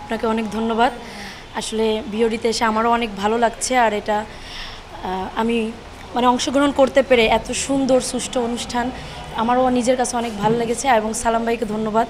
আপনাকে অনেক ধন্যবাদ। আসলে বিওডিতে এসে আমারও অনেক ভালো লাগছে, আর এটা আমি অংশগ্রহণ করতে পেরে এত সুন্দর সুষ্ঠু অনুষ্ঠান আমারও নিজের কাছে অনেক ভালো লেগেছে। এবং সালাম ভাইকে ধন্যবাদ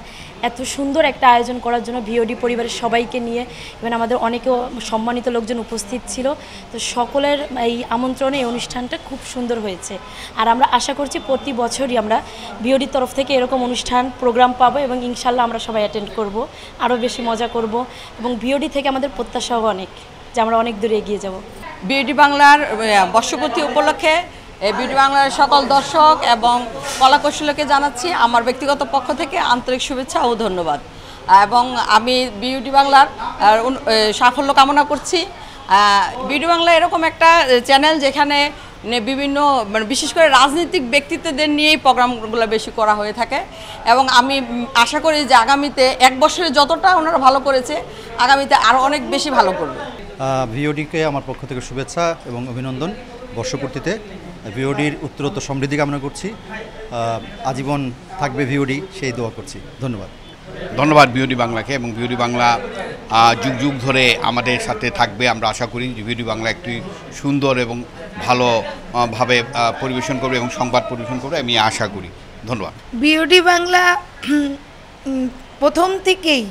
এত সুন্দর একটা আয়োজন করার জন্য, বিওডি পরিবারের সবাইকে নিয়ে। এবং আমাদের অনেকেও সম্মানিত লোকজন উপস্থিত ছিল, তো সকলের এই আমন্ত্রণে এই অনুষ্ঠানটা খুব সুন্দর হয়েছে। আর আমরা আশা করছি প্রতি বছরই আমরা বিওডির তরফ থেকে এরকম অনুষ্ঠান প্রোগ্রাম পাবো, এবং ইনশাল্লাহ আমরা সবাই অ্যাটেন্ড করব, আরও বেশি মজা করব। এবং বিওডি থেকে আমাদের প্রত্যাশাও অনেক যে আমরা অনেক দূরে এগিয়ে যাব। বিওডি বাংলার বর্ষপূর্তি উপলক্ষে বিওডি বাংলার সকল দর্শক এবং কলাকৌশলকে জানাচ্ছি আমার ব্যক্তিগত পক্ষ থেকে আন্তরিক শুভেচ্ছা ও ধন্যবাদ। এবং আমি বিওডি বাংলার সাফল্য কামনা করছি। বিওডি বাংলা এরকম একটা চ্যানেল যেখানে বিভিন্ন বিশেষ করে রাজনৈতিক ব্যক্তিত্বদের নিয়েই প্রোগ্রামগুলো বেশি করা হয়ে থাকে, এবং আমি আশা করি যে আগামীতে 1 বছরে যতটা ওনারা ভালো করেছে আগামীতে আরও অনেক বেশি ভালো করবে। বিওডিকে আমার পক্ষ থেকে শুভেচ্ছা এবং অভিনন্দন বর্ষপূর্তিতে। বিওডির উত্তরোত্তর সমৃদ্ধি কামনা করছি, আজীবন থাকবে বিওডি সেই দোয়া করছি। ধন্যবাদ। ধন্যবাদ বিওডি বাংলাকে, এবং বিওডি বাংলা যুগ যুগ ধরে আমাদের সাথে থাকবে। আমরা আশা করি যে বিওডি বাংলা একটি সুন্দর এবং ভালোভাবে পরিবেশন করবে এবং সংবাদ পরিবেশন করবে, আমি আশা করি। ধন্যবাদ। বিওডি বাংলা প্রথম থেকেই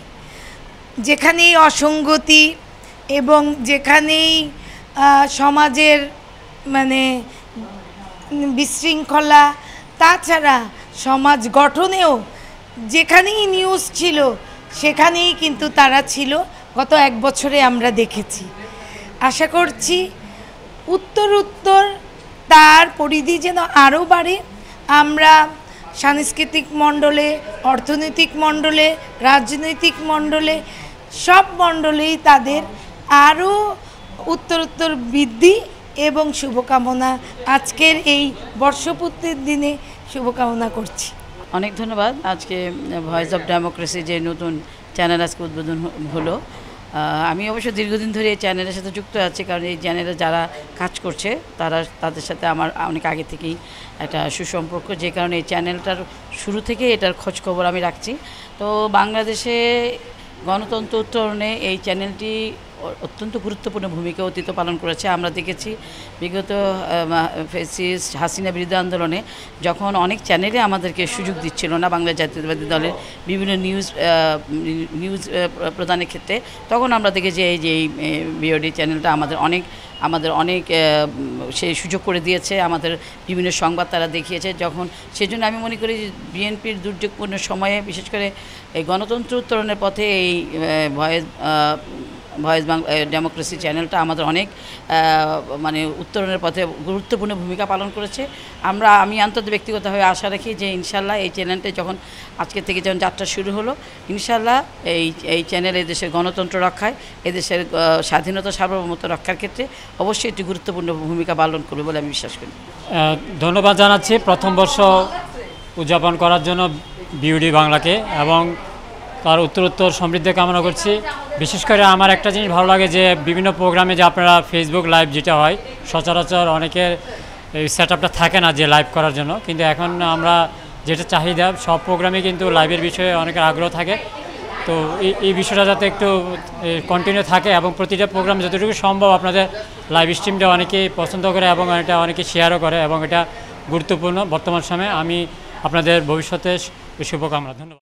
যেখানেই অসঙ্গতি এবং যেখানেই সমাজের বিশৃঙ্খলা, তাছাড়া সমাজ গঠনেও যেখানেই নিউজ ছিল সেখানেই কিন্তু তারা ছিল। গত 1 বছরে আমরা দেখেছি। আশা করছি উত্তর তার পরিধি যেন আরও বাড়ে। আমরা সাংস্কৃতিক মণ্ডলে, অর্থনৈতিক মণ্ডলে, রাজনৈতিক মণ্ডলে, সব মণ্ডলেই তাদের আরও উত্তরোত্তর বৃদ্ধি এবং শুভকামনা আজকের এই বর্ষপূর্তির দিনে শুভকামনা করছি। অনেক ধন্যবাদ। আজকে ভয়েস অফ ডেমোক্রেসি যে নতুন চ্যানেল আজকে উদ্বোধন হলো, আমি অবশ্য দীর্ঘদিন ধরে এই চ্যানেলের সাথে যুক্ত আছি, কারণ এই চ্যানেলে যারা কাজ করছে তাদের সাথে আমার অনেক আগে থেকেই একটা সুসম্পর্ক, যে কারণে এই চ্যানেলটার শুরু থেকে এটার খোঁজখবর আমি রাখছি। তো বাংলাদেশে গণতন্ত্র উত্তরণে এই চ্যানেলটি অত্যন্ত গুরুত্বপূর্ণ ভূমিকা অতীত পালন করেছে। আমরা দেখেছি বিগত ফ্যাসিস্ট হাসিনা বিরোধী আন্দোলনে যখন অনেক চ্যানেলে আমাদেরকে সুযোগ দিচ্ছিল না বাংলা জাতীয়তাবাদী দলের বিভিন্ন নিউজ প্রদানের ক্ষেত্রে, তখন আমরা দেখেছি এই যে এই বিওডি চ্যানেলটা আমাদের অনেক সেই সুযোগ করে দিয়েছে, আমাদের বিভিন্ন সংবাদ তারা দেখিয়েছে। যখন সেজন্য আমি মনে করি যে বিএনপির দুর্যোগপূর্ণ সময়ে বিশেষ করে এই গণতন্ত্র উত্তরণের পথে এই ভয়েস ডেমোক্রেসি চ্যানেলটা আমাদের অনেক উত্তরণের পথে গুরুত্বপূর্ণ ভূমিকা পালন করেছে। আমি অন্তত ব্যক্তিগতভাবে আশা রাখি যে ইনশাল্লাহ এই চ্যানেলটা যখন আজকে থেকে যখন যাত্রা শুরু হলো, ইনশাল্লাহ এই চ্যানেল এদেশের গণতন্ত্র রক্ষায়, এদেশের স্বাধীনতা সার্বভৌমত্ব রক্ষার ক্ষেত্রে অবশ্যই একটি গুরুত্বপূর্ণ ভূমিকা পালন করবে বলে আমি বিশ্বাস করি। ধন্যবাদ জানাচ্ছি প্রথম বর্ষ উদযাপন করার জন্য বিওডি বাংলাকে, এবং তার উত্তরোত্তর সমৃদ্ধি কামনা করছি। বিশেষ করে আমার একটা জিনিস ভালো লাগে যে বিভিন্ন প্রোগ্রামে যে আপনারা ফেসবুক লাইভ যেটা হয়, সচরাচর অনেকের এই সেট আপটা থাকে না যে লাইভ করার জন্য, কিন্তু এখন আমরা যেটা চাহিদা সব প্রোগ্রামে কিন্তু লাইভের বিষয়ে অনেকের আগ্রহ থাকে। তো এই বিষয়টা যাতে একটু কন্টিনিউ থাকে, এবং প্রতিটা প্রোগ্রাম যতটুকু সম্ভব আপনাদের লাইভ স্ট্রিমটা অনেকেই পছন্দ করে এবং এটা অনেকে শেয়ারও করে, এবং এটা গুরুত্বপূর্ণ বর্তমান সময়ে। আমি আপনাদের ভবিষ্যতে শুভকামনা। ধন্যবাদ।